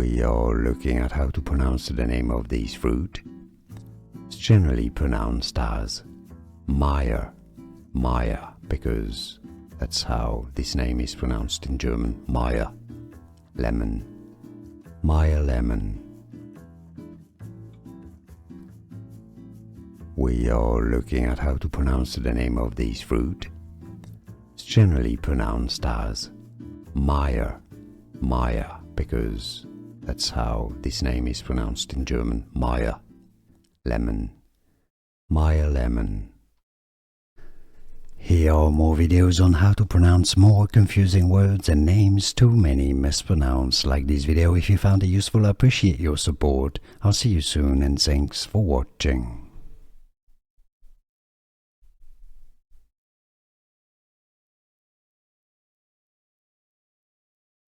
We are looking at how to pronounce the name of this fruit. It's generally pronounced as Meyer, Meyer, because that's how this name is pronounced in German. Meyer Lemon, Meyer Lemon. We are looking at how to pronounce the name of this fruit. It's generally pronounced as Meyer, Meyer, because that's how this name is pronounced in German. Meyer Lemon, Meyer Lemon. Here are more videos on how to pronounce more confusing words and names too many mispronounced. Like this video if you found it useful. I appreciate your support. I'll see you soon and thanks for watching.